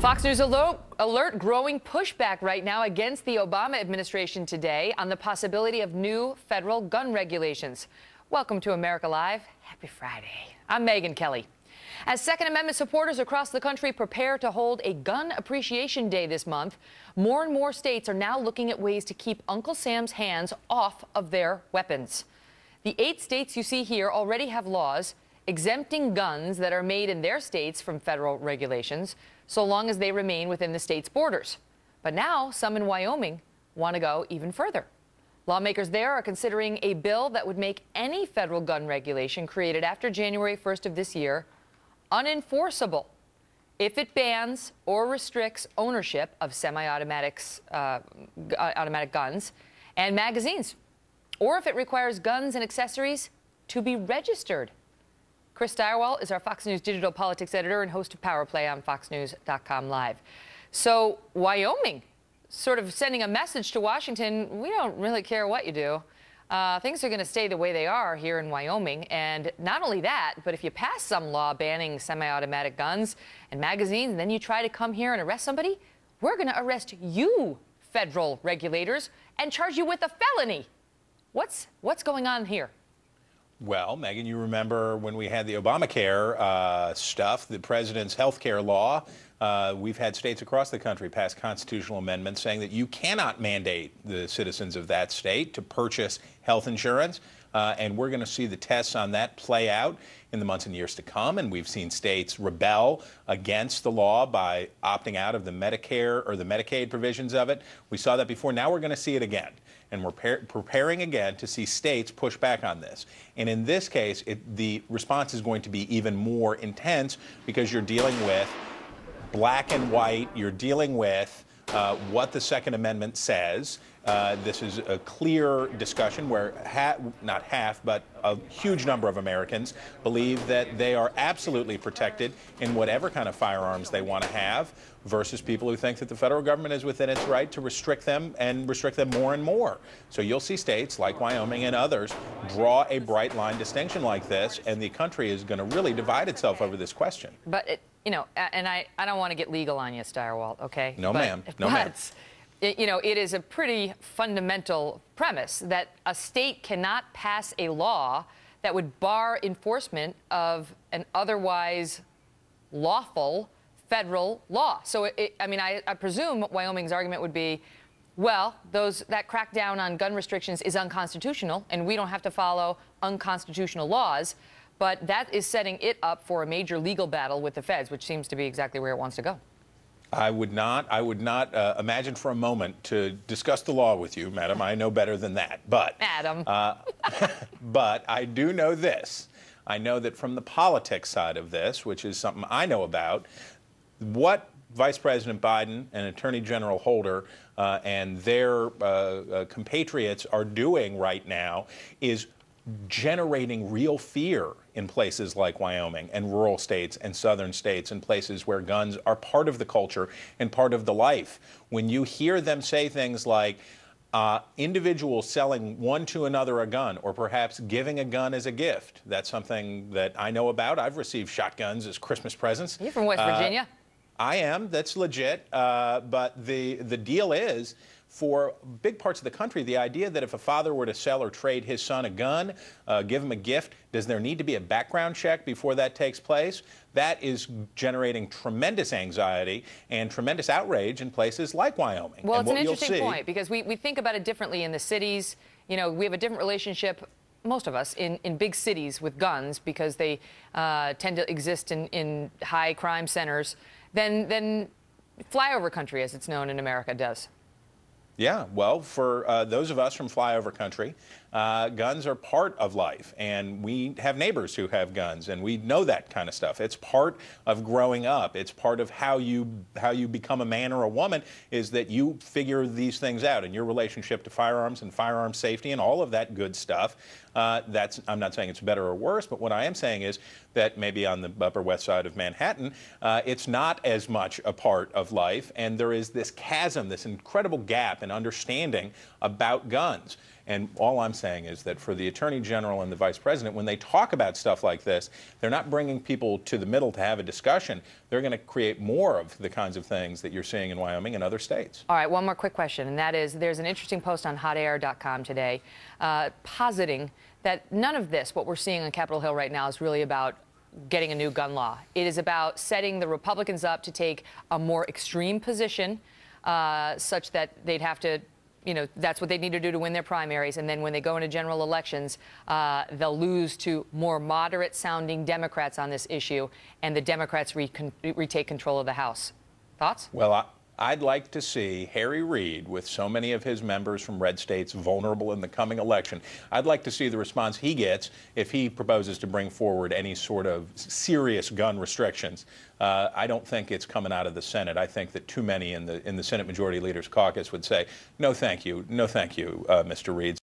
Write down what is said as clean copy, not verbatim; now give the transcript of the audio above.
Fox News alert growing pushback right now against the Obama administration today on the possibility of new federal gun regulations. Welcome to America Live. Happy Friday. I'm Megyn Kelly. As Second Amendment supporters across the country prepare to hold a Gun Appreciation Day this month, more and more states are now looking at ways to keep Uncle Sam's hands off of their weapons. The 8 states you see here already have laws exempting guns that are made in their states from federal regulations, so long as they remain within the state's borders. But now some in Wyoming want to go even further. Lawmakers there are considering a bill that would make any federal gun regulation created after January 1st of this year unenforceable if it bans or restricts ownership of semi-automatic guns and magazines, or if it requires guns and accessories to be registered. Chris Stirewalt is our Fox News digital politics editor and host of Power Play on FoxNews.com Live. So Wyoming sort of sending a message to Washington, we don't really care what you do. Things are going to stay the way they are here in Wyoming. And not only that, but if you pass some law banning semi-automatic guns and magazines, and then you try to come here and arrest somebody, we're going to arrest you, federal regulators, and charge you with a felony. What's going on here? Well, Megyn, you remember when we had the Obamacare stuff, the president's health care law. We've had states across the country pass constitutional amendments saying that you cannot mandate the citizens of that state to purchase health insurance. And we're going to see the tests on that play out in the months and years to come. And we've seen states rebel against the law by opting out of the Medicare or the Medicaid provisions of it. We saw that before. Now we're going to see it again. And we're preparing again to see states push back on this. And in this case, the response is going to be even more intense because you're dealing with black and white. You're dealing with what the Second Amendment says. This is a clear discussion where not half, but a huge number of Americans believe that they are absolutely protected in whatever kind of firearms they want to have, versus people who think that the federal government is within its right to restrict them and restrict them more and more. So you'll see states like Wyoming and others draw a bright line distinction like this, and the country is going to really divide itself over this question. But, you know, and I don't want to get legal on you, Stirewalt, okay? No, ma'am. No, ma'am. You know, it is a pretty fundamental premise that a state cannot pass a law that would bar enforcement of an otherwise lawful federal law. So, I presume Wyoming's argument would be, well, that crackdown on gun restrictions is unconstitutional, and we don't have to follow unconstitutional laws. But that is setting it up for a major legal battle with the feds, which seems to be exactly where it wants to go. I would not imagine for a moment to discuss the law with you, madam. I know better than that. But, Madam. but I do know this. I know that from the politics side of this, which is something I know about, what Vice President Biden and Attorney General Holder and their compatriots are doing right now is generating real fear in places like Wyoming and rural states and southern states and places where guns are part of the culture and part of the life. When you hear them say things like individuals selling one to another a gun, or perhaps giving a gun as a gift, that's something that I know about. I've received shotguns as Christmas presents. You're from West Virginia? I am. That's legit. But the deal is, for big parts of the country, the idea that if a father were to sell or trade his son a gun, give him a gift, does there need to be a background check before that takes place? That is generating tremendous anxiety and tremendous outrage in places like Wyoming. Well, it's an interesting point, because we think about it differently in the cities. You know, we have a different relationship, most of us, in big cities with guns, because they tend to exist in high crime centers than flyover country, as it's known in America, does. Yeah, well, for those of us from flyover country, guns are part of life, and we have neighbors who have guns, and we know that kind of stuff. It's part of growing up. It's part of how you become a man or a woman, is that you figure these things out, and your relationship to firearms and firearm safety and all of that good stuff. I'm not saying it's better or worse, but what I am saying is that maybe on the Upper West Side of Manhattan, it's not as much a part of life, and there is this chasm, this incredible gap in understanding about guns. And all I'm saying is that for the Attorney General and the Vice President, when they talk about stuff like this, they're not bringing people to the middle to have a discussion. They're going to create more of the kinds of things that you're seeing in Wyoming and other states. All right, one more quick question, and that is, there's an interesting post on hotair.com today positing that none of this, what we're seeing on Capitol Hill right now, is really about getting a new gun law. It is about setting the Republicans up to take a more extreme position such that they'd have to, that's what they need to do to win their primaries. And then when they go into general elections, they'll lose to more moderate sounding Democrats on this issue, and the Democrats retake control of the House. Thoughts? Well, I'd like to see Harry Reid, with so many of his members from red states vulnerable in the coming election, I'd like to see the response he gets if he proposes to bring forward any sort of serious gun restrictions. I don't think it's coming out of the Senate. I think that too many in the Senate Majority Leaders Caucus would say, no, thank you, Mr. Reid.